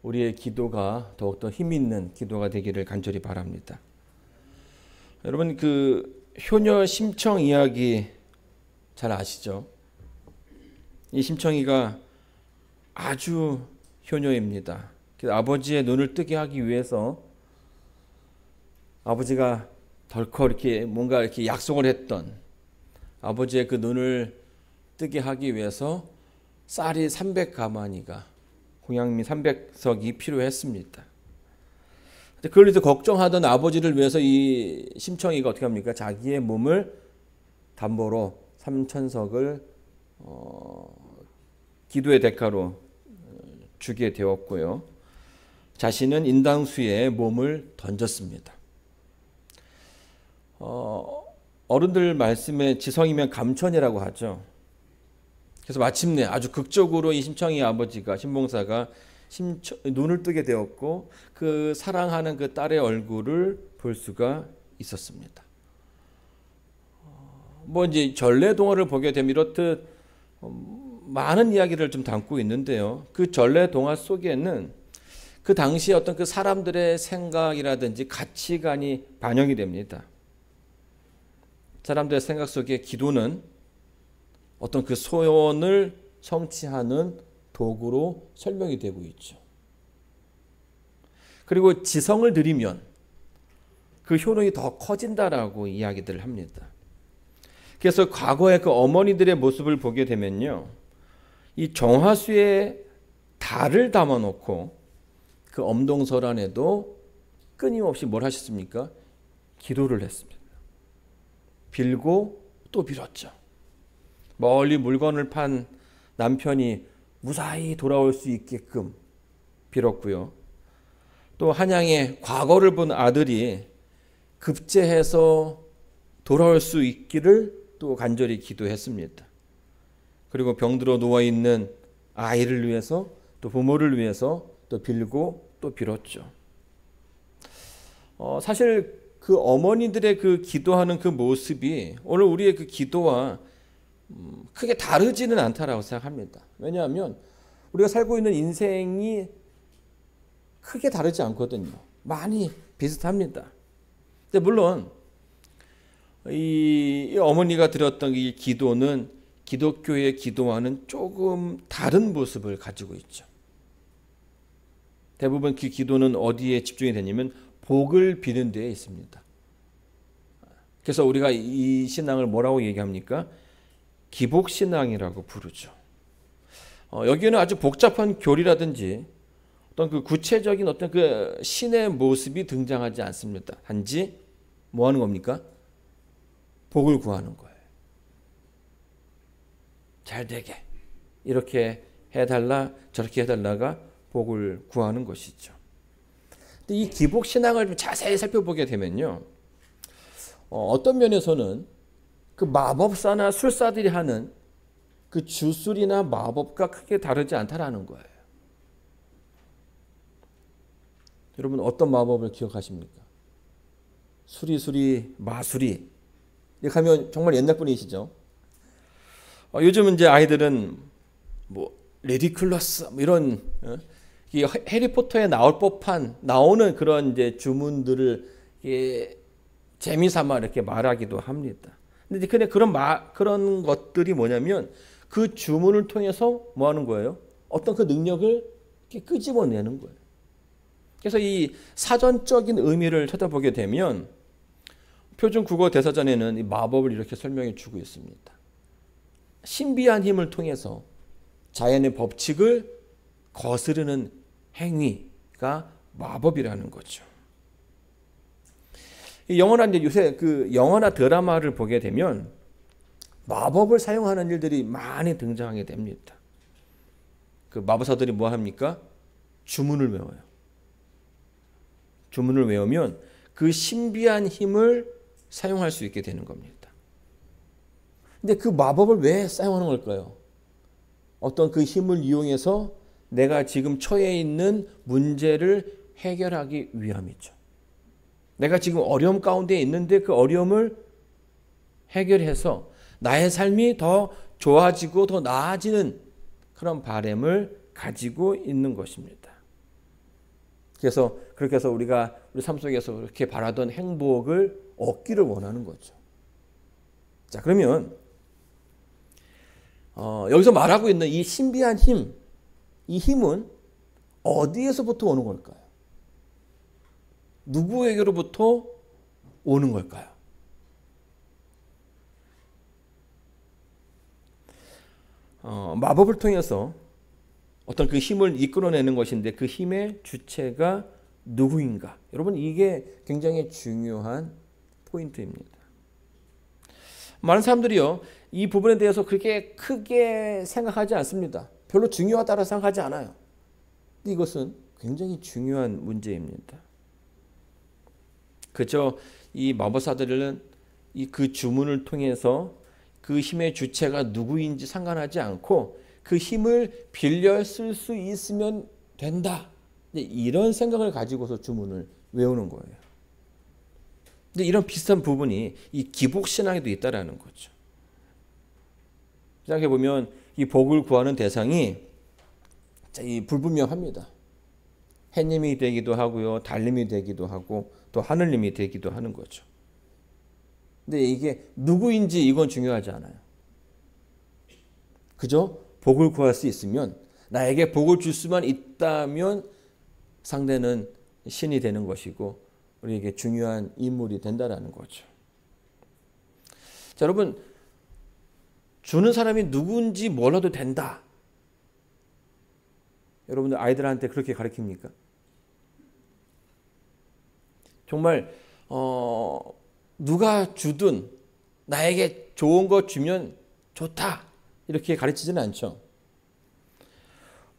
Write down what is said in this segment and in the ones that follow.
우리의 기도가 더욱더 힘 있는 기도가 되기를 간절히 바랍니다. 여러분, 그 효녀 심청 이야기 잘 아시죠? 이 심청이가 아주 효녀입니다. 아버지의 눈을 뜨게 하기 위해서 아버지가 덜컥 이렇게 뭔가 이렇게 약속을 했던 아버지의 그 눈을 뜨게 하기 위해서 쌀이 300가마니가 공양미 300석이 필요했습니다. 그걸 이제 걱정하던 아버지를 위해서 이 심청이가 어떻게 합니까? 자기의 몸을 담보로 3,000석을 기도의 대가로 주게 되었고요. 자신은 인당수에 몸을 던졌습니다. 어른들 말씀에 지성이면 감천이라고 하죠. 그래서 마침내 아주 극적으로 이 심청이 아버지가 신봉사가 눈을 뜨게 되었고 그 사랑하는 그 딸의 얼굴을 볼 수가 있었습니다. 뭐 이제 전래동화를 보게 되면 이렇듯 많은 이야기를 좀 담고 있는데요. 그 전래동화 속에는 그 당시에 어떤 그 사람들의 생각이라든지 가치관이 반영이 됩니다. 사람들의 생각 속에 기도는 어떤 그 소원을 성취하는 도구로 설명이 되고 있죠. 그리고 지성을 들이면 그 효능이 더 커진다라고 이야기들을 합니다. 그래서 과거의 그 어머니들의 모습을 보게 되면요, 이 정화수에 달을 담아놓고 그 엄동설 안에도 끊임없이 뭘 하셨습니까? 기도를 했습니다. 빌고 또 빌었죠. 멀리 물건을 판 남편이 무사히 돌아올 수 있게끔 빌었고요. 또 한양에 과거를 본 아들이 급제해서 돌아올 수 있기를 또 간절히 기도했습니다. 그리고 병들어 누워있는 아이를 위해서 또 부모를 위해서 또 빌고 또 빌었죠. 사실 그 어머니들의 그 기도하는 그 모습이 오늘 우리의 그 기도와 크게 다르지는 않다라고 생각합니다. 왜냐하면 우리가 살고 있는 인생이 크게 다르지 않거든요. 많이 비슷합니다. 근데 물론 이 어머니가 드렸던 이 기도는 기독교의 기도와는 조금 다른 모습을 가지고 있죠. 대부분 그 기도는 어디에 집중이 되냐면 복을 비는 데에 있습니다. 그래서 우리가 이 신앙을 뭐라고 얘기합니까? 기복신앙이라고 부르죠. 여기에는 아주 복잡한 교리라든지 어떤 그 구체적인 어떤 그 신의 모습이 등장하지 않습니다. 단지 뭐 하는 겁니까? 복을 구하는 거예요. 잘 되게 이렇게 해달라 저렇게 해달라가 복을 구하는 것이죠. 근데 이 기복신앙을 좀 자세히 살펴보게 되면요, 어떤 면에서는 그 마법사나 술사들이 하는 그 주술이나 마법과 크게 다르지 않다라는 거예요. 여러분 어떤 마법을 기억하십니까? 수리수리 마수리 이렇게 하면 정말 옛날 분이시죠. 요즘은 이제 아이들은 뭐 리디클러스 이런 해리포터에 나올 법한 나오는 그런 이제 주문들을 재미삼아 이렇게 말하기도 합니다. 근데 그런 것들이 뭐냐면 그 주문을 통해서 뭐 하는 거예요? 어떤 그 능력을 이렇게 끄집어내는 거예요. 그래서 이 사전적인 의미를 찾아보게 되면 표준 국어 대사전에는 이 마법을 이렇게 설명해 주고 있습니다. 신비한 힘을 통해서 자연의 법칙을 거스르는 행위가 마법이라는 거죠. 영화나 요새 그 영화나 드라마를 보게 되면 마법을 사용하는 일들이 많이 등장하게 됩니다. 그 마법사들이 뭐 합니까? 주문을 외워요. 주문을 외우면 그 신비한 힘을 사용할 수 있게 되는 겁니다. 근데 그 마법을 왜 사용하는 걸까요? 어떤 그 힘을 이용해서 내가 지금 처해 있는 문제를 해결하기 위함이죠. 내가 지금 어려움 가운데 있는데 그 어려움을 해결해서 나의 삶이 더 좋아지고 더 나아지는 그런 바람을 가지고 있는 것입니다. 그래서 그렇게 해서 우리가 우리 삶 속에서 그렇게 바라던 행복을 얻기를 원하는 거죠. 자, 그러면 여기서 말하고 있는 이 신비한 힘, 이 힘은 어디에서부터 오는 걸까요? 누구에게로부터 오는 걸까요? 마법을 통해서 어떤 그 힘을 이끌어내는 것인데 그 힘의 주체가 누구인가? 여러분, 이게 굉장히 중요한 포인트입니다. 많은 사람들이요, 이 부분에 대해서 그렇게 크게 생각하지 않습니다. 별로 중요하다고 생각하지 않아요. 이것은 굉장히 중요한 문제입니다. 그저 이 마법사들은 그 주문을 통해서 그 힘의 주체가 누구인지 상관하지 않고 그 힘을 빌려 쓸 수 있으면 된다. 이런 생각을 가지고서 주문을 외우는 거예요. 근데 이런 비슷한 부분이 이 기복신앙에도 있다라는 거죠. 생각해 보면 이 복을 구하는 대상이 불분명합니다. 해님이 되기도 하고요, 달님이 되기도 하고 또 하늘님이 되기도 하는 거죠. 근데 이게 누구인지 이건 중요하지 않아요. 그저 복을 구할 수 있으면, 나에게 복을 줄 수만 있다면 상대는 신이 되는 것이고 우리에게 중요한 인물이 된다라는 거죠. 자, 여러분, 주는 사람이 누군지 몰라도 된다. 여러분들 아이들한테 그렇게 가르칩니까? 정말 누가 주든 나에게 좋은 거 주면 좋다, 이렇게 가르치지는 않죠.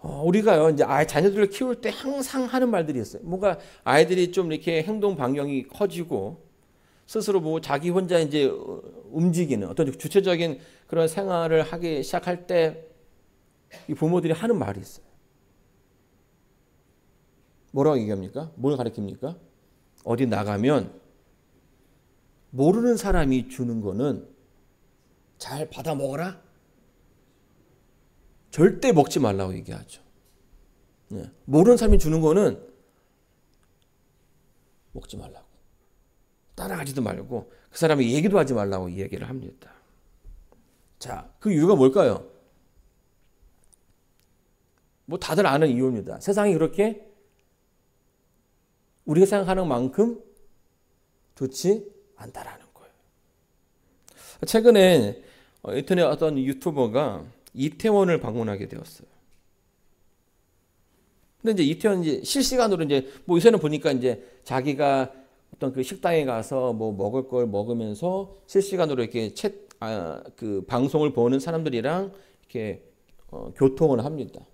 우리가요, 이제 자녀들을 키울 때 항상 하는 말들이 있어요. 뭔가 아이들이 좀 이렇게 행동 반경이 커지고 스스로 뭐 자기 혼자 이제 움직이는 어떤 주체적인 그런 생활을 하기 시작할 때 이 부모들이 하는 말이 있어요. 뭐라고 얘기합니까? 뭘 가르칩니까? 어디 나가면 모르는 사람이 주는 거는 잘 받아 먹어라. 절대 먹지 말라고 얘기하죠. 네. 모르는 사람이 주는 거는 먹지 말라고. 따라가지도 말고 그 사람이 얘기도 하지 말라고 얘기를 합니다. 자, 그 이유가 뭘까요? 뭐 다들 아는 이유입니다. 세상이 그렇게 우리가 생각하는 만큼 좋지 않다라는 거예요. 최근에 인터넷 어떤 유튜버가 이태원을 방문하게 되었어요. 근데 이제 이태원 이제 실시간으로 이제 뭐 요새는 보니까 이제 자기가 어떤 그 식당에 가서 뭐 먹을 걸 먹으면서 실시간으로 이렇게 그 방송을 보는 사람들이랑 이렇게 교통을 합니다.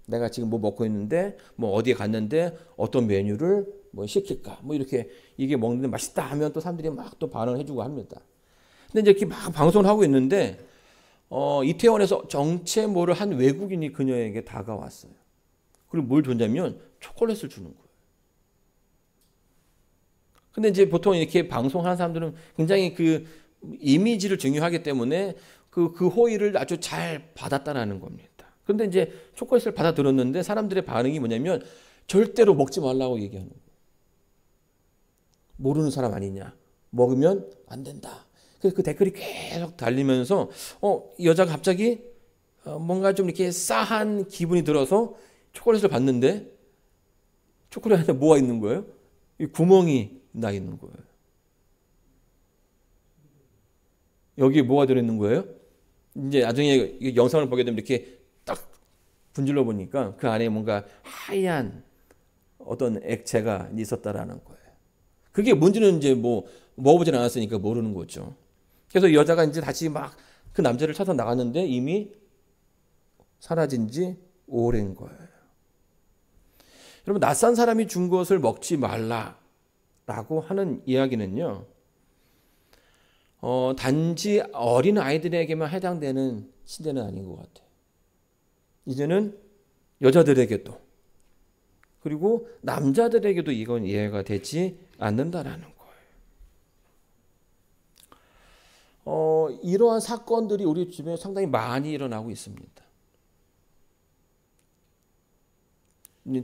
내가 지금 뭐 먹고 있는데 뭐 어디에 갔는데 어떤 메뉴를 뭐 시킬까 뭐 이렇게 이게 먹는데 맛있다 하면 또 사람들이 막 또 반응을 해주고 합니다. 근데 이제 이렇게 막 방송을 하고 있는데 이태원에서 정체 모를 한 외국인이 그녀에게 다가왔어요. 그리고 뭘 줬냐면 초콜릿을 주는 거예요. 근데 이제 보통 이렇게 방송하는 사람들은 굉장히 그 이미지를 중요하기 때문에 그 호의를 아주 잘 받았다라는 겁니다. 그런데 이제 초콜릿을 받아들였는데 사람들의 반응이 뭐냐면 절대로 먹지 말라고 얘기하는 거예요. 모르는 사람 아니냐. 먹으면 안 된다. 그래서 그 댓글이 계속 달리면서 이 여자가 갑자기 뭔가 좀 이렇게 싸한 기분이 들어서 초콜릿을 봤는데 초콜릿 안에 뭐가 있는 거예요? 이 구멍이 나 있는 거예요. 여기에 뭐가 들어있는 거예요? 이제 나중에 영상을 보게 되면 이렇게 딱 분질러 보니까 그 안에 뭔가 하얀 어떤 액체가 있었다라는 거예요. 그게 뭔지는 이제 뭐 먹어보진 않았으니까 모르는 거죠. 그래서 여자가 이제 다시 막 그 남자를 찾아 나갔는데 이미 사라진 지 오랜 거예요. 여러분, 낯선 사람이 준 것을 먹지 말라라고 하는 이야기는요, 단지 어린 아이들에게만 해당되는 시대는 아닌 것 같아요. 이제는 여자들에게도 그리고 남자들에게도 이건 이해가 되지 않는다라는 거예요. 이러한 사건들이 우리 주변에 상당히 많이 일어나고 있습니다.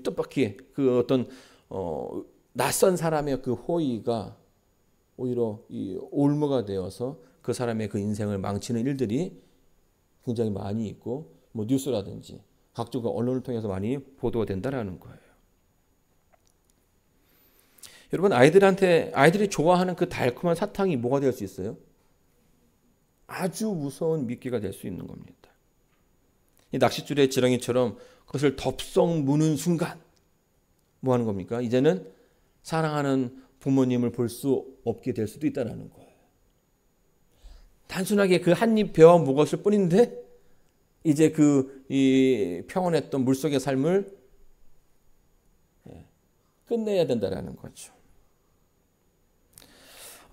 뜻밖의 그 어떤 낯선 사람의 그 호의가 오히려 이 올무가 되어서 그 사람의 그 인생을 망치는 일들이 굉장히 많이 있고 뭐 뉴스라든지 각종 언론을 통해서 많이 보도가 된다라는 거예요. 여러분 아이들이 좋아하는 그 달콤한 사탕이 뭐가 될 수 있어요? 아주 무서운 미끼가 될 수 있는 겁니다. 이 낚싯줄의 지렁이처럼 그것을 덥석 무는 순간 뭐 하는 겁니까? 이제는 사랑하는 부모님을 볼 수 없게 될 수도 있다는 거예요. 단순하게 그 한 입 베어 먹었을 뿐인데 이제 이 평온했던 물속의 삶을 끝내야 된다는 거죠.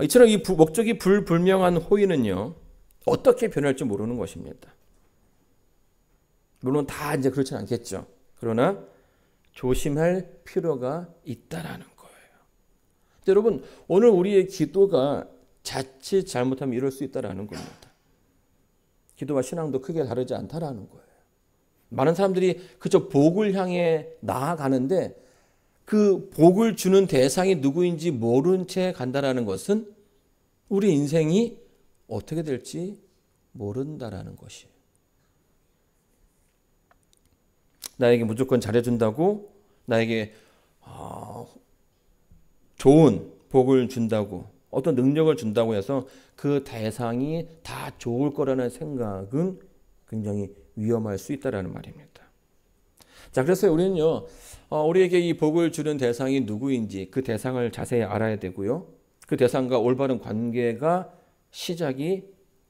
이처럼 이 목적이 불분명한 호의는요, 어떻게 변할지 모르는 것입니다. 물론 다 이제 그렇지는 않겠죠. 그러나 조심할 필요가 있다라는 거예요. 여러분, 오늘 우리의 기도가 자칫 잘못하면 이럴 수 있다라는 겁니다. 기도와 신앙도 크게 다르지 않다라는 거예요. 많은 사람들이 그저 복을 향해 나아가는데 그 복을 주는 대상이 누구인지 모른 채 간다라는 것은 우리 인생이 어떻게 될지 모른다라는 것이에요. 나에게 무조건 잘해준다고, 나에게 좋은 복을 준다고, 어떤 능력을 준다고 해서 그 대상이 다 좋을 거라는 생각은 굉장히 위험할 수 있다는 말입니다. 자, 그래서 우리는요, 우리에게 이 복을 주는 대상이 누구인지 그 대상을 자세히 알아야 되고요. 그 대상과 올바른 관계가 시작이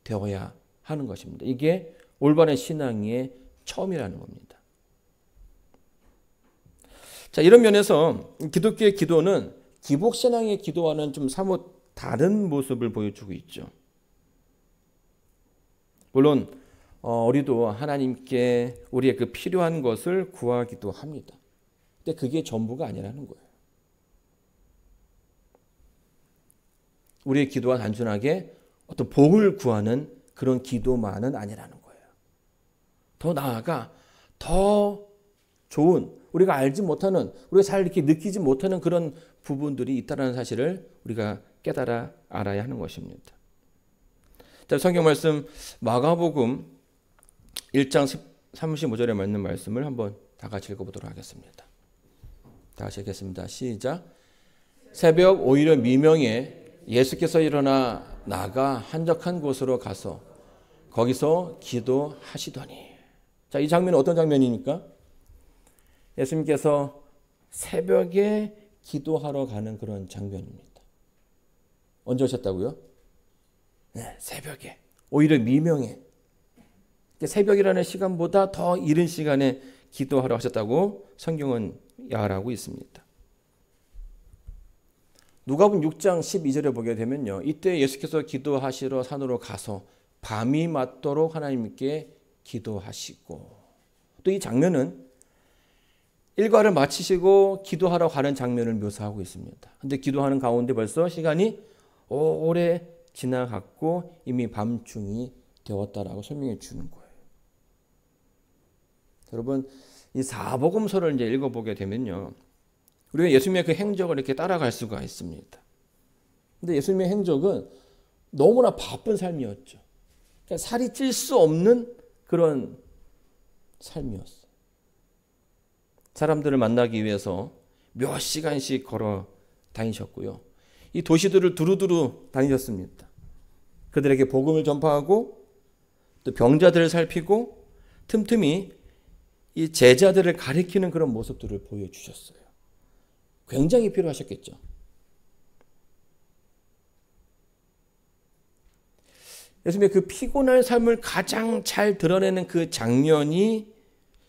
되어야 하는 것입니다. 이게 올바른 신앙의 처음이라는 겁니다. 자, 이런 면에서 기독교의 기도는 기복신앙의 기도와는 좀 사뭇 다른 모습을 보여주고 있죠. 물론 우리도 하나님께 우리의 그 필요한 것을 구하기도 합니다. 근데 그게 전부가 아니라는 거예요. 우리의 기도は단순하게 어떤 복을 구하는 그런 기도만은 아니라는 거예요. 더 나아가 더 좋은, 우리가 알지 못하는, 우리가 잘 이렇게 느끼지 못하는 그런 부분들이 있다는 사실을 우리가 깨달아 알아야 하는 것입니다. 자, 성경 말씀 마가복음 1장 35절에 맞는 말씀을 한번 다 같이 읽어보도록 하겠습니다. 다 같이 읽겠습니다. 시작. 새벽 오히려 미명에 예수께서 일어나 나가 한적한 곳으로 가서 거기서 기도하시더니. 자, 이 장면은 어떤 장면입니까? 예수님께서 새벽에 기도하러 가는 그런 장면입니다. 언제 오셨다고요? 네, 새벽에. 오히려 미명에. 새벽이라는 시간보다 더 이른 시간에 기도하러 하셨다고 성경은 말하고 있습니다. 누가복음 6장 12절에 보게 되면요. 이때 예수께서 기도하시러 산으로 가서 밤이 맞도록 하나님께 기도하시고, 또 이 장면은 일과를 마치시고 기도하러 가는 장면을 묘사하고 있습니다. 근데 기도하는 가운데 벌써 시간이 오래 지나갔고 이미 밤중이 되었다라고 설명해 주는 거예요. 여러분, 이 사복음서를 이제 읽어보게 되면요, 우리가 예수님의 그 행적을 이렇게 따라갈 수가 있습니다. 근데 예수님의 행적은 너무나 바쁜 삶이었죠. 그러니까 살이 찔 수 없는 그런 삶이었어요. 사람들을 만나기 위해서 몇 시간씩 걸어 다니셨고요. 이 도시들을 두루두루 다니셨습니다. 그들에게 복음을 전파하고 또 병자들을 살피고 틈틈이 이 제자들을 가리키는 그런 모습들을 보여주셨어요. 굉장히 필요하셨겠죠. 예수님의 그 피곤한 삶을 가장 잘 드러내는 그 장면이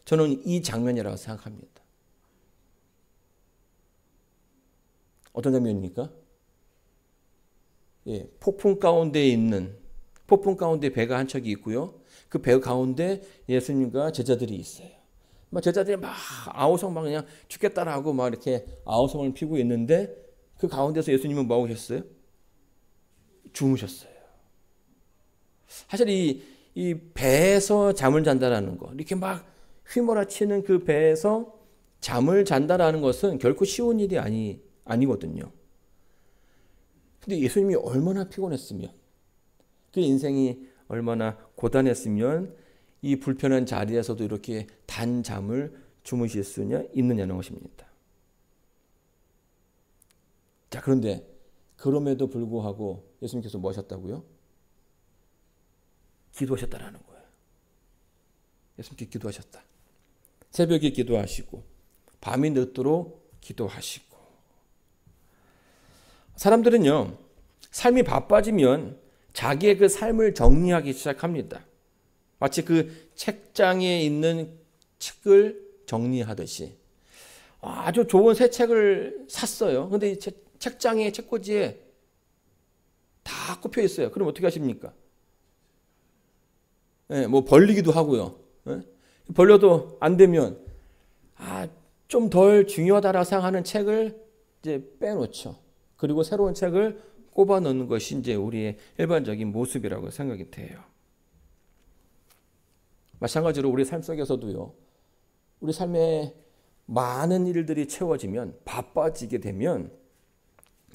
저는 이 장면이라고 생각합니다. 어떤 장면입니까? 예, 폭풍 가운데 배가 한 척이 있고요. 그 배 가운데 예수님과 제자들이 있어요. 제자들이 막 아우성 막 그냥 죽겠다라고 막 이렇게 아우성을 피고 있는데 그 가운데서 예수님은 뭐 하고 계셨어요? 주무셨어요. 사실 이 배에서 잠을 잔다라는 거, 이렇게 막 휘몰아치는 그 배에서 잠을 잔다라는 것은 결코 쉬운 일이 아니거든요. 근데 예수님이 얼마나 피곤했으면, 그 인생이 얼마나 고단했으면 이 불편한 자리에서도 이렇게 단잠을 주무실 수 있느냐는 것입니다. 자, 그런데 그럼에도 불구하고 예수님께서 뭐 하셨다고요? 기도하셨다라는 거예요. 예수님께 기도하셨다. 새벽에 기도하시고 밤이 늦도록 기도하시고. 사람들은요, 삶이 바빠지면 자기의 그 삶을 정리하기 시작합니다. 마치 그 책장에 있는 책을 정리하듯이. 아주 좋은 새 책을 샀어요. 근데 이 책장에, 책꽂이에 다 꼽혀 있어요. 그럼 어떻게 하십니까? 뭐 벌리기도 하고요. 벌려도 안 되면 좀 덜 중요하다라고 생각하는 책을 이제 빼놓죠. 그리고 새로운 책을 꼽아 넣는 것이 이제 우리의 일반적인 모습이라고 생각이 돼요. 마찬가지로 우리 삶 속에서도요, 우리 삶에 많은 일들이 채워지면, 바빠지게 되면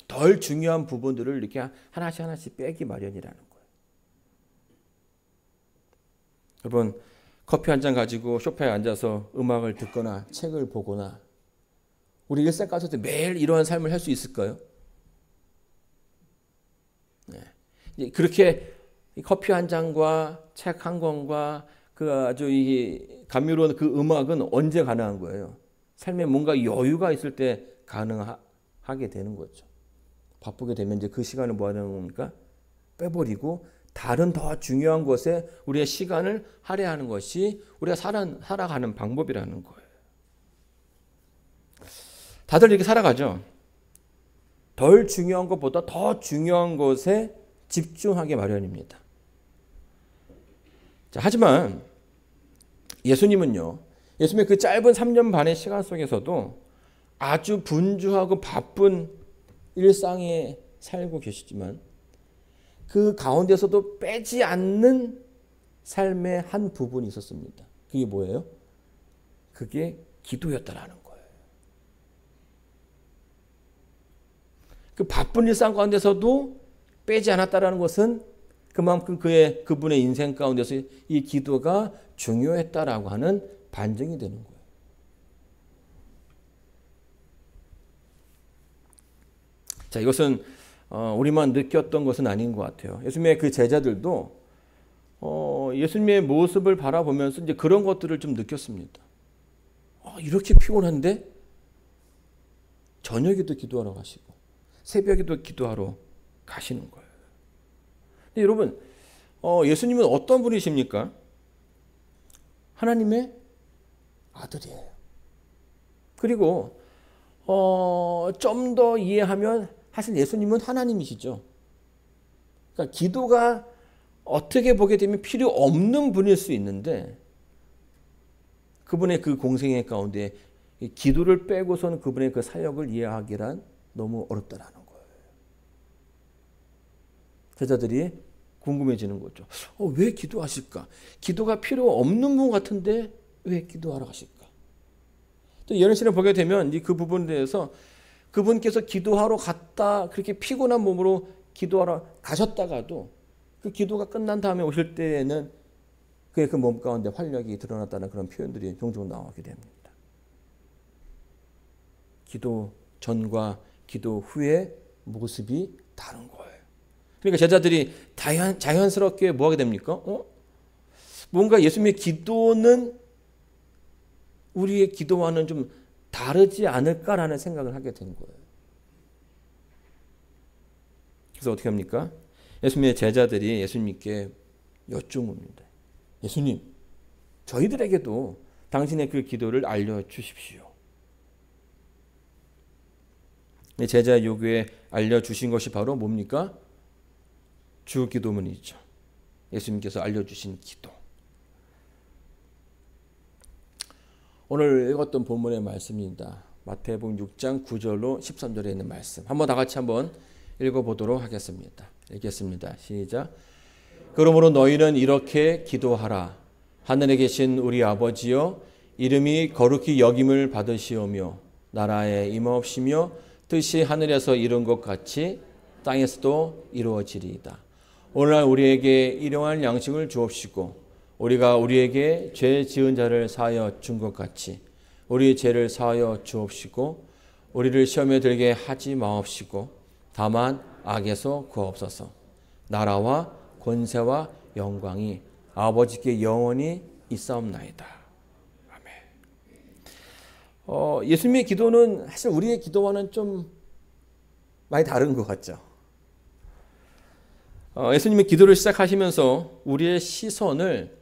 덜 중요한 부분들을 이렇게 하나씩 빼기 마련이라는 거예요. 여러분, 커피 한 잔 가지고 소파에 앉아서 음악을 듣거나 책을 보거나 우리 일상 가운데 매일 이러한 삶을 할 수 있을까요? 네. 그렇게 커피 한 잔과 책 한 권과 그 아주 이 감미로운 그 음악은 언제 가능한 거예요? 삶에 뭔가 여유가 있을 때 가능하게 되는 거죠. 바쁘게 되면 이제 그 시간을 뭐 하는 겁니까? 빼버리고 다른 더 중요한 것에 우리의 시간을 할애하는 것이 우리가 살아가는 방법이라는 거예요. 다들 이렇게 살아가죠. 덜 중요한 것보다 더 중요한 것에 집중하게 마련입니다. 자, 하지만 예수님은요, 예수님의 그 짧은 3년 반의 시간 속에서도 아주 분주하고 바쁜 일상에 살고 계시지만 그 가운데서도 빼지 않는 삶의 한 부분이 있었습니다. 그게 뭐예요? 그게 기도였다라는 거예요. 그 바쁜 일상 가운데서도 빼지 않았다라는 것은 그만큼 그분의 인생 가운데서 이 기도가 중요했다라고 하는 반증이 되는 거예요. 자, 이것은 우리만 느꼈던 것은 아닌 것 같아요. 예수님의 그 제자들도 예수님의 모습을 바라보면서 이제 그런 것들을 좀 느꼈습니다. 이렇게 피곤한데 저녁에도 기도하러 가시고 새벽에도 기도하러 가시는 거예요. 근데 여러분, 예수님은 어떤 분이십니까? 하나님의 아들이에요. 그리고 좀 더 이해하면 사실 예수님은 하나님이시죠. 그러니까 기도가 어떻게 보게 되면 필요 없는 분일 수 있는데 그분의 그 공생애 가운데 기도를 빼고서는 그분의 그 사역을 이해하기란 너무 어렵다라는 거예요. 제자들이 궁금해지는 거죠. 왜 기도하실까? 기도가 필요 없는 분 같은데 왜 기도하러 가실까? 또 예언신을 보게 되면 그 부분에 대해서 그분께서 기도하러 갔다 그렇게 피곤한 몸으로 기도하러 가셨다가도 그 기도가 끝난 다음에 오실 때에는 그의 그 몸 가운데 활력이 드러났다는 그런 표현들이 종종 나오게 됩니다. 기도 전과 기도 후의 모습이 다른 거예요. 그러니까 제자들이 자연스럽게 뭐 하게 됩니까? 뭔가 예수님의 기도는 우리의 기도와는 좀 다르지 않을까라는 생각을 하게 된 거예요. 그래서 어떻게 합니까? 예수님의 제자들이 예수님께 여쭙습니다. 예수님, 저희들에게도 당신의 그 기도를 알려주십시오. 제자 요구에 알려주신 것이 바로 뭡니까? 주 기도문이죠. 예수님께서 알려주신 기도. 오늘 읽었던 본문의 말씀입니다. 마태복음 6장 9절로 13절에 있는 말씀. 한번 다 같이 한번 읽어보도록 하겠습니다. 읽겠습니다. 시작. 그러므로 너희는 이렇게 기도하라. 하늘에 계신 우리 아버지여, 이름이 거룩히 여김을 받으시오며 나라에 임하옵시며 뜻이 하늘에서 이룬 것 같이 땅에서도 이루어지리이다. 오늘날 우리에게 일용할 양식을 주옵시고 우리가 우리에게 죄 지은 자를 사하여 준 것 같이 우리 죄를 사하여 주옵시고 우리를 시험에 들게 하지 마옵시고 다만 악에서 구하옵소서. 나라와 권세와 영광이 아버지께 영원히 있사옵나이다. 아멘. 예수님의 기도는 사실 우리의 기도와는 좀 많이 다른 것 같죠. 예수님의 기도를 시작하시면서 우리의 시선을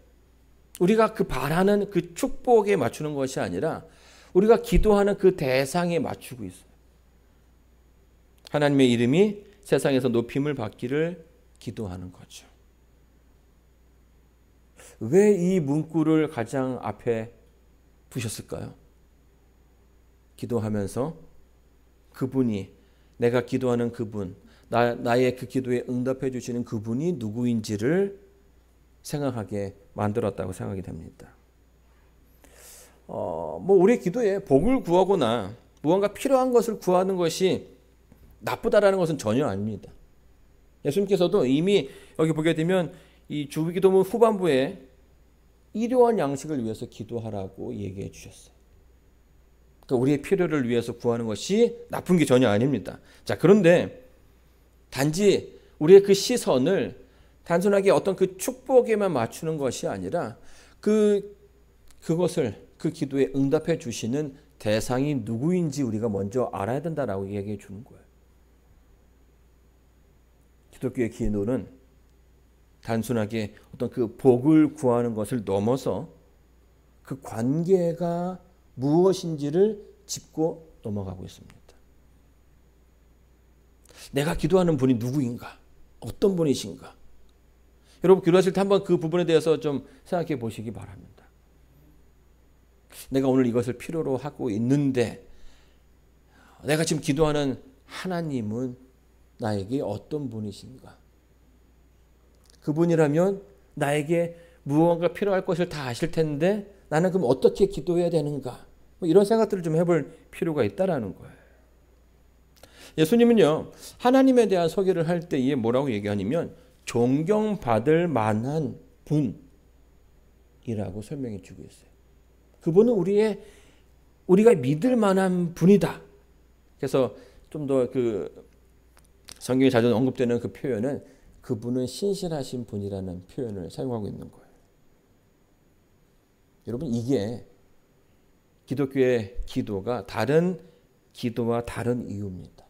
우리가 그 바라는 그 축복에 맞추는 것이 아니라 우리가 기도하는 그 대상에 맞추고 있어요. 하나님의 이름이 세상에서 높임을 받기를 기도하는 거죠. 왜 이 문구를 가장 앞에 두셨을까요? 기도하면서 그분이 내가 기도하는 그분, 나의 그 기도에 응답해 주시는 그분이 누구인지를 생각하게 만들었다고 생각이 됩니다. 우리의 기도에 복을 구하거나 무언가 필요한 것을 구하는 것이 나쁘다라는 것은 전혀 아닙니다. 예수님께서도 이미 여기 보게 되면 이 주기도문 후반부에 일용할 양식을 위해서 기도하라고 얘기해 주셨어요. 그러니까 우리의 필요를 위해서 구하는 것이 나쁜 게 전혀 아닙니다. 자, 그런데 단지 우리의 그 시선을 단순하게 어떤 그 축복에만 맞추는 것이 아니라 그것을 그 기도에 응답해 주시는 대상이 누구인지 우리가 먼저 알아야 된다라고 얘기해 주는 거예요. 기독교의 기도는 단순하게 어떤 그 복을 구하는 것을 넘어서 그 관계가 무엇인지를 짚고 넘어가고 있습니다. 내가 기도하는 분이 누구인가? 어떤 분이신가? 여러분 기도하실 때 한번 그 부분에 대해서 좀 생각해 보시기 바랍니다. 내가 오늘 이것을 필요로 하고 있는데 내가 지금 기도하는 하나님은 나에게 어떤 분이신가? 그분이라면 나에게 무언가 필요할 것을 다 아실 텐데 나는 그럼 어떻게 기도해야 되는가? 이런 생각들을 좀 해볼 필요가 있다라는 거예요. 예수님은요, 하나님에 대한 소개를 할 때에 뭐라고 얘기하냐면 존경받을 만한 분이라고 설명해 주고 있어요. 그분은 우리가 믿을 만한 분이다. 그래서 좀 더 그 성경에 자주 언급되는 그 표현은 그분은 신실하신 분이라는 표현을 사용하고 있는 거예요. 여러분 이게 기독교의 기도가 다른 기도와 다른 이유입니다.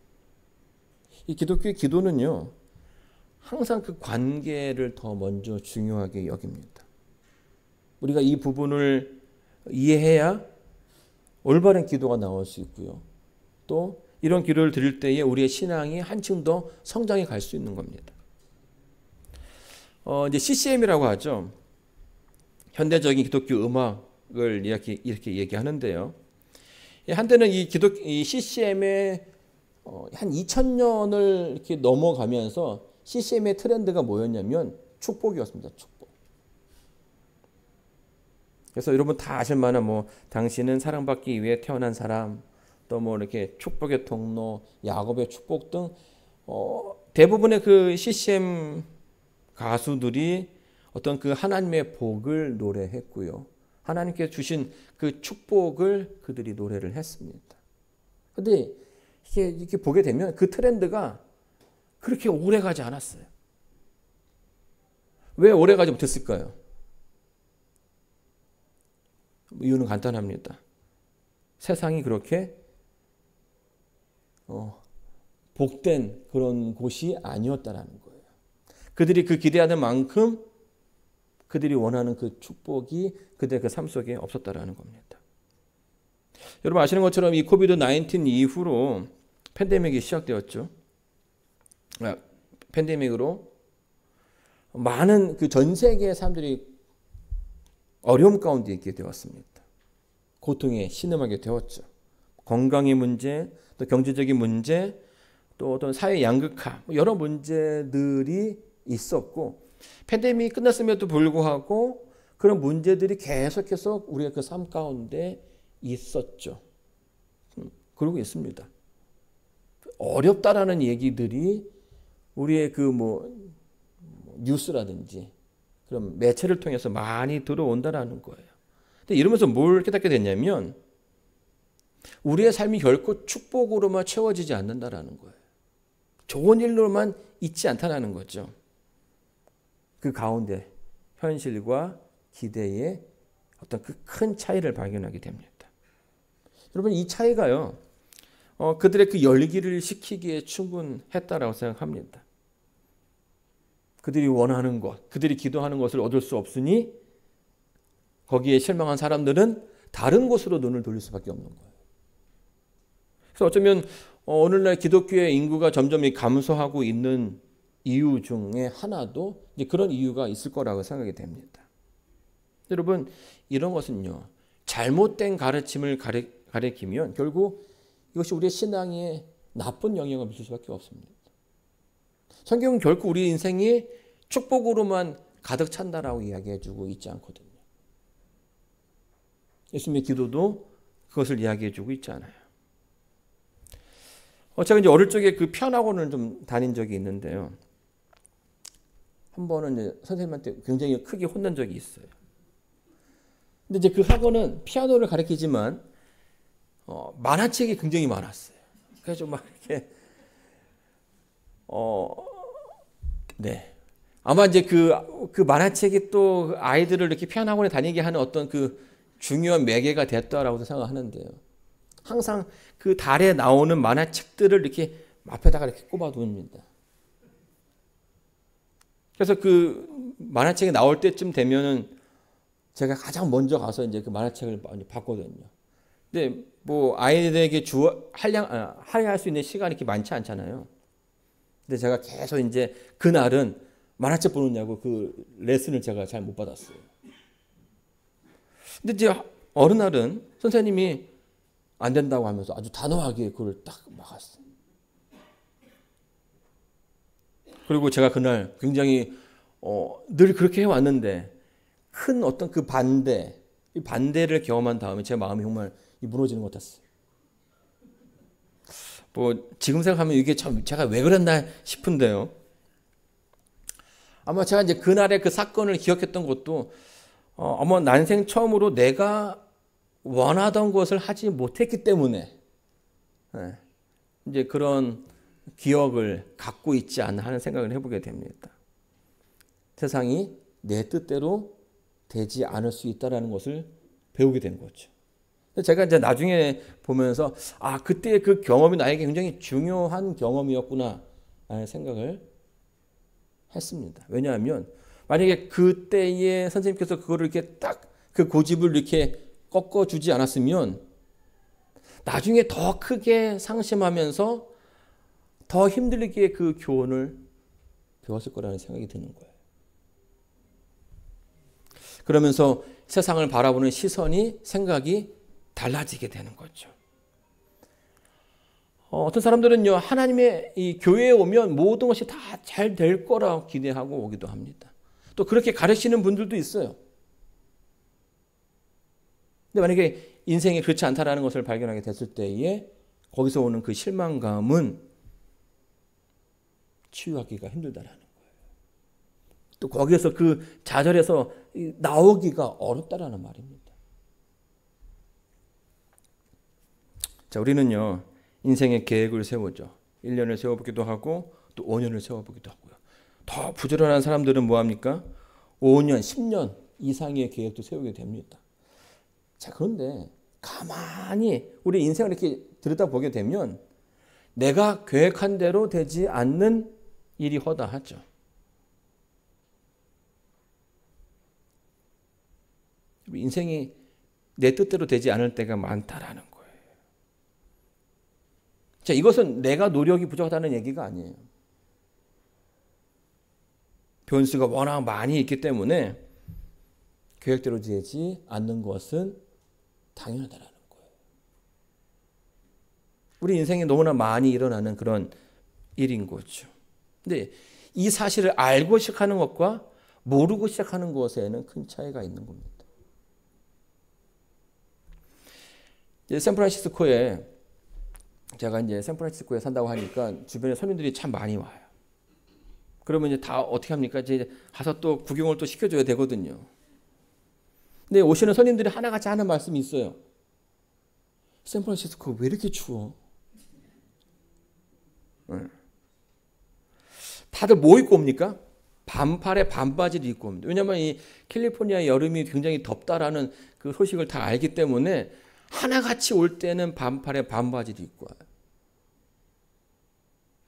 이 기독교의 기도는요, 항상 그 관계를 더 먼저 중요하게 여깁니다. 우리가 이 부분을 이해해야 올바른 기도가 나올 수 있고요. 또 이런 기도를 드릴 때에 우리의 신앙이 한층 더 성장해 갈 수 있는 겁니다. 이제 CCM이라고 하죠. 현대적인 기독교 음악을 이렇게 얘기하는데요. 한때는 이 CCM의 한 2000년을 이렇게 넘어가면서 CCM의 트렌드가 뭐였냐면 축복이었습니다. 축복. 그래서 여러분 다 아실 만한 당신은 사랑받기 위해 태어난 사람, 또 이렇게 축복의 통로, 야곱의 축복 등 대부분의 그 CCM 가수들이 어떤 그 하나님의 복을 노래했고요. 하나님께 주신 그 축복을 그들이 노래를 했습니다. 그런데 이렇게 보게 되면 그 트렌드가 그렇게 오래 가지 않았어요. 왜 오래 가지 못했을까요? 이유는 간단합니다. 세상이 그렇게 복된 그런 곳이 아니었다라는 거예요. 그들이 그 기대하는 만큼 그들이 원하는 그 축복이 그들의 그 삶 속에 없었다라는 겁니다. 여러분 아시는 것처럼 이 코비드-19 이후로 팬데믹이 시작되었죠. 팬데믹으로 많은 그 전 세계의 사람들이 어려움 가운데 있게 되었습니다. 고통에 신음하게 되었죠. 건강의 문제, 또 경제적인 문제, 또 어떤 사회 양극화, 여러 문제들이 있었고 팬데믹이 끝났음에도 불구하고 그런 문제들이 계속해서 우리의 그 삶 가운데 있었죠. 그러고 있습니다. 어렵다라는 얘기들이 우리의 그 뉴스라든지 그런 매체를 통해서 많이 들어온다라는 거예요. 근데 이러면서 뭘 깨닫게 됐냐면 우리의 삶이 결코 축복으로만 채워지지 않는다라는 거예요. 좋은 일로만 있지 않다라는 거죠. 그 가운데 현실과 기대의 어떤 그 큰 차이를 발견하게 됩니다. 여러분, 이 차이가요, 그들의 그 열기를 식히기에 충분했다라고 생각합니다. 그들이 원하는 것, 그들이 기도하는 것을 얻을 수 없으니 거기에 실망한 사람들은 다른 곳으로 눈을 돌릴 수밖에 없는 거예요. 그래서 어쩌면 오늘날 기독교의 인구가 점점 감소하고 있는 이유 중에 하나도 이제 그런 이유가 있을 거라고 생각이 됩니다. 여러분, 이런 것은요, 잘못된 가르침을 가리키면 결국 이것이 우리의 신앙에 나쁜 영향을 미칠 수밖에 없습니다. 성경은 결코 우리 인생이 축복으로만 가득 찬다라고 이야기해주고 있지 않거든요. 예수님의 기도도 그것을 이야기해주고 있지 않아요. 제가 이제 어릴 적에 그 피아노학원을 좀 다닌 적이 있는데요. 한 번은 이제 선생님한테 굉장히 크게 혼난 적이 있어요. 근데 이제 그 학원은 피아노를 가르치지만 만화책이 굉장히 많았어요. 그래서 막 이렇게 네. 아마 이제 그 만화책이 또 아이들을 이렇게 피아노 학원에 다니게 하는 어떤 그 중요한 매개가 됐다라고 생각하는데요. 항상 그 달에 나오는 만화책들을 이렇게 앞에다가 이렇게 꼽아둡니다. 그래서 그 만화책이 나올 때쯤 되면은 제가 가장 먼저 가서 이제 그 만화책을 봤거든요. 근데 뭐 아이들에게 할애할 수 있는 시간이 이렇게 많지 않잖아요. 근데 제가 계속 이제 그날은 만화책 보느냐고 그 레슨을 제가 잘 못 받았어요. 근데 이제 어느 날은 선생님이 안 된다고 하면서 아주 단호하게 그걸 딱 막았어요. 그리고 제가 그날 굉장히 늘 그렇게 해왔는데 큰 어떤 그 이 반대를 경험한 다음에 제 마음이 정말 무너지는 것 같았어요. 뭐 지금 생각하면 이게 참 제가 왜 그랬나 싶은데요. 아마 제가 이제 그날의 그 사건을 기억했던 것도 아마 난생 처음으로 내가 원하던 것을 하지 못했기 때문에 이제 그런 기억을 갖고 있지 않나 하는 생각을 해보게 됩니다. 세상이 내 뜻대로 되지 않을 수 있다는 것을 배우게 된 거죠. 제가 이제 나중에 보면서 그때의 그 경험이 나에게 굉장히 중요한 경험이었구나 라는 생각을 했습니다. 왜냐하면 만약에 그때에 선생님께서 그거를 이렇게 딱 그 고집을 이렇게 꺾어주지 않았으면 나중에 더 크게 상심하면서 더 힘들게 그 교훈을 배웠을 거라는 생각이 드는 거예요. 그러면서 세상을 바라보는 시선이, 생각이 달라지게 되는 거죠. 어떤 사람들은요, 하나님의 이 교회에 오면 모든 것이 다 잘 될 거라고 기대하고 오기도 합니다. 또 그렇게 가르치는 분들도 있어요. 근데 만약에 인생이 그렇지 않다라는 것을 발견하게 됐을 때에 거기서 오는 그 실망감은 치유하기가 힘들다라는 거예요. 또 거기에서 그 좌절에서 나오기가 어렵다라는 말입니다. 자, 우리는요, 인생의 계획을 세우죠. 1년을 세워보기도 하고 또 5년을 세워보기도 하고요. 더 부지런한 사람들은 뭐합니까? 5년, 10년 이상의 계획도 세우게 됩니다. 자, 그런데 가만히 우리 인생을 이렇게 들여다보게 되면 내가 계획한 대로 되지 않는 일이 허다하죠. 인생이 내 뜻대로 되지 않을 때가 많다라는 거예요. 자, 이것은 내가 노력이 부족하다는 얘기가 아니에요. 변수가 워낙 많이 있기 때문에 계획대로 되지 않는 것은 당연하다라는 거예요. 우리 인생에 너무나 많이 일어나는 그런 일인 거죠. 근데 이 사실을 알고 시작하는 것과 모르고 시작하는 것에는 큰 차이가 있는 겁니다. 샌프란시스코에 제가 이제 샌프란시스코에 산다고 하니까 주변에 손님들이 참 많이 와요. 그러면 이제 다 어떻게 합니까? 이제 가서 또 구경을 또 시켜줘야 되거든요. 근데 오시는 손님들이 하나같이 하는 말씀이 있어요. 샌프란시스코 왜 이렇게 추워? 다들 뭐 입고 옵니까? 반팔에 반바지를 입고 옵니다. 왜냐하면 이 캘리포니아 여름이 굉장히 덥다라는 그 소식을 다 알기 때문에 하나같이 올 때는 반팔에 반바지를 입고 와요.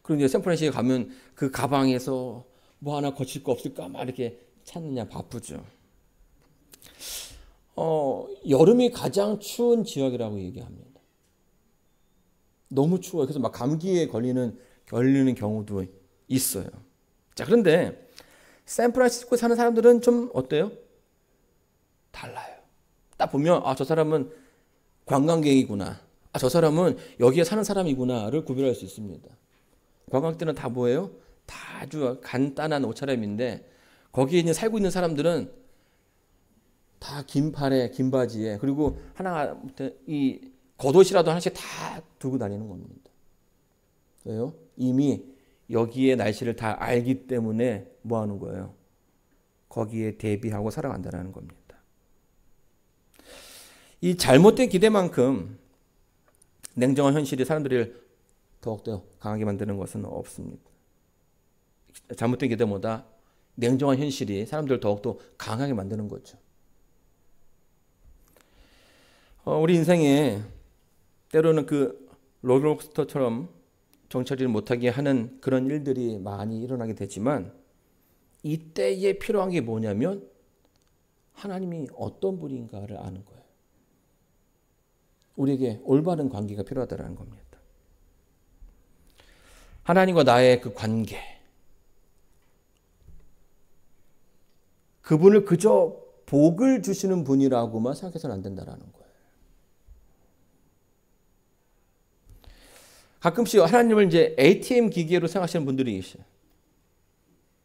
그런데 샌프란시스코에 가면 그 가방에서 뭐 하나 거칠 거 없을까 막 이렇게 찾느냐 바쁘죠. 여름이 가장 추운 지역이라고 얘기합니다. 너무 추워요. 그래서 막 감기에 걸리는 경우도 있어요. 자, 그런데 샌프란시스코에 사는 사람들은 좀 어때요? 달라요. 딱 보면 저 사람은 관광객이구나. 저 사람은 여기에 사는 사람이구나를 구별할 수 있습니다. 관광객들은 다 뭐예요? 다 아주 간단한 옷차림인데 거기에 이제 살고 있는 사람들은 다 긴 팔에 긴 바지에 그리고 하나 이 겉옷이라도 하나씩 다 들고 다니는 겁니다. 왜요? 이미 여기에 날씨를 다 알기 때문에 뭐 하는 거예요? 거기에 대비하고 살아간다는 겁니다. 이 잘못된 기대만큼 냉정한 현실이 사람들을 더욱더 강하게 만드는 것은 없습니다. 잘못된 기대보다 냉정한 현실이 사람들을 더욱더 강하게 만드는 거죠. 우리 인생에 때로는 그 롤러코스터처럼 정처리를 못하게 하는 그런 일들이 많이 일어나게 되지만 이때에 필요한 게 뭐냐면 하나님이 어떤 분인가를 아는 거예요. 우리에게 올바른 관계가 필요하다는 겁니다. 하나님과 나의 그 관계, 그분을 그저 복을 주시는 분이라고만 생각해서는 안 된다는 거예요. 가끔씩 하나님을 이제 ATM 기계로 생각하시는 분들이 계셔요.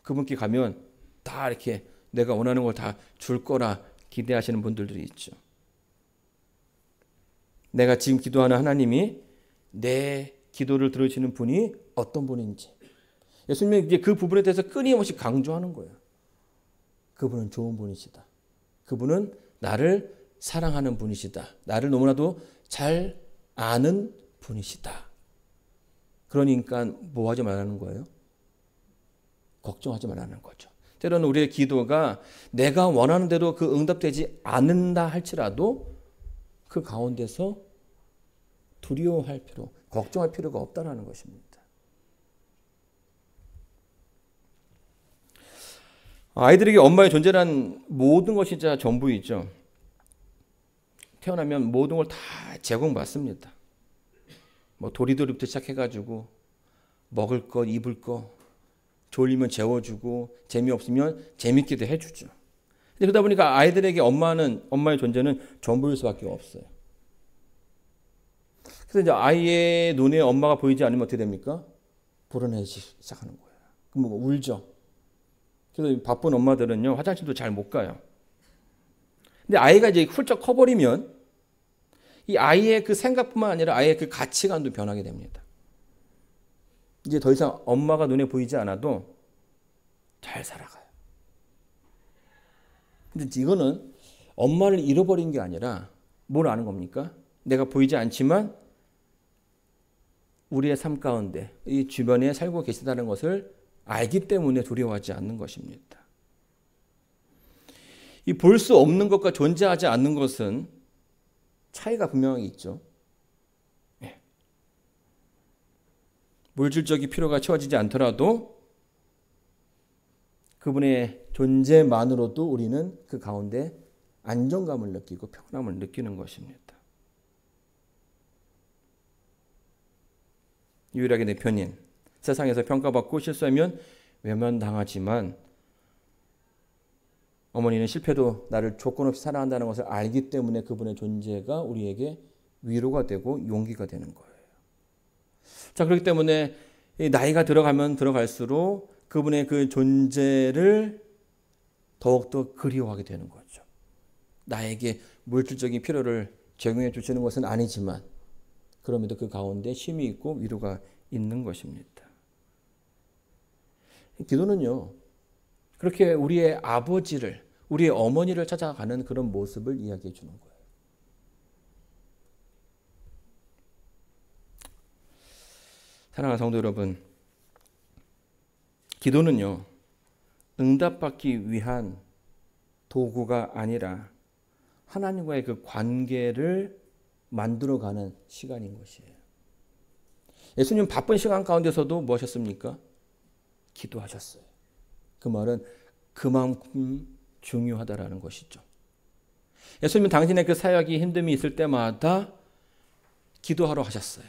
그분께 가면 다 이렇게 내가 원하는 걸 다 줄 거라 기대하시는 분들이 있죠. 내가 지금 기도하는 하나님이 내 기도를 들으시는 분이 어떤 분인지 예수님이 이제 그 부분에 대해서 끊임없이 강조하는 거예요. 그분은 좋은 분이시다. 그분은 나를 사랑하는 분이시다. 나를 너무나도 잘 아는 분이시다. 그러니까 뭐 하지 말라는 거예요? 걱정하지 말라는 거죠. 때로는 우리의 기도가 내가 원하는 대로 그 응답되지 않는다 할지라도 그 가운데서 두려워할 필요, 걱정할 필요가 없다는 것입니다. 아이들에게 엄마의 존재란 모든 것이 진짜 전부이죠. 태어나면 모든 걸 다 제공받습니다. 뭐 도리도리부터 시작해가지고 먹을 것, 입을 것, 졸리면 재워주고 재미없으면 재밌게도 해주죠. 근데 그러다 보니까 아이들에게 엄마의 존재는 전부일 수밖에 없어요. 그래서 이제 아이의 눈에 엄마가 보이지 않으면 어떻게 됩니까? 불어내기 시작하는 거예요. 그럼 뭐 울죠. 그래서 바쁜 엄마들은요 화장실도 잘 못 가요. 근데 아이가 이제 훌쩍 커버리면 이 아이의 그 생각뿐만 아니라 아이의 그 가치관도 변하게 됩니다. 이제 더 이상 엄마가 눈에 보이지 않아도 잘 살아가요. 근데 이거는 엄마를 잃어버린 게 아니라 뭘 아는 겁니까? 내가 보이지 않지만 우리의 삶 가운데 이 주변에 살고 계시다는 것을 알기 때문에 두려워하지 않는 것입니다. 이 볼 수 없는 것과 존재하지 않는 것은 차이가 분명히 있죠. 물질적인 필요가 채워지지 않더라도 그분의 존재만으로도 우리는 그 가운데 안정감을 느끼고 평안함을 느끼는 것입니다. 유일하게 내 편인 세상에서 평가받고 실수하면 외면당하지만 어머니는 실패도 나를 조건 없이 사랑한다는 것을 알기 때문에 그분의 존재가 우리에게 위로가 되고 용기가 되는 거예요. 자, 그렇기 때문에 나이가 들어가면 들어갈수록 그분의 그 존재를 더욱더 그리워하게 되는 거죠. 나에게 물질적인 필요를 제공해 주시는 것은 아니지만 그럼에도 그 가운데 쉼이 있고 위로가 있는 것입니다. 기도는요, 그렇게 우리의 아버지를, 우리의 어머니를 찾아가는 그런 모습을 이야기해 주는 거예요. 사랑하는 성도 여러분, 기도는요, 응답받기 위한 도구가 아니라 하나님과의 그 관계를 만들어가는 시간인 것이에요. 예수님 바쁜 시간 가운데서도 뭐 하셨습니까? 기도하셨어요. 그 말은 그만큼 중요하다라는 것이죠. 예수님은 당신의 그 사역이 힘듦이 있을 때마다 기도하러 하셨어요.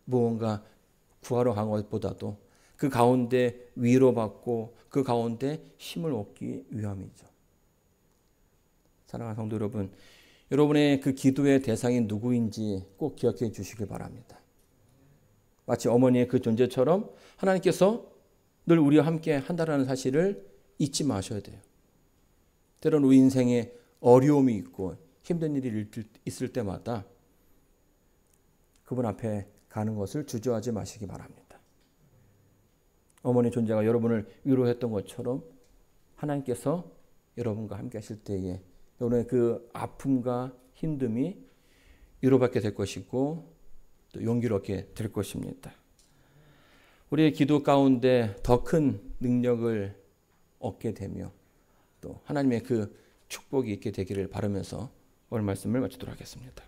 무언가 구하러 간 것보다도 그 가운데 위로받고 그 가운데 힘을 얻기 위함이죠. 사랑하는 성도 여러분, 여러분의 그 기도의 대상이 누구인지 꼭 기억해 주시기 바랍니다. 마치 어머니의 그 존재처럼 하나님께서 늘 우리와 함께 한다는 사실을 잊지 마셔야 돼요. 때로는 우리 인생에 어려움이 있고 힘든 일이 있을 때마다 그분 앞에 가는 것을 주저하지 마시기 바랍니다. 어머니 존재가 여러분을 위로했던 것처럼 하나님께서 여러분과 함께 하실 때에 여러분의 그 아픔과 힘듦이 위로받게 될 것이고 또 용기를 얻게 될 것입니다. 우리의 기도 가운데 더 큰 능력을 얻게 되며 또 하나님의 그 축복이 있게 되기를 바라면서 오늘 말씀을 마치도록 하겠습니다.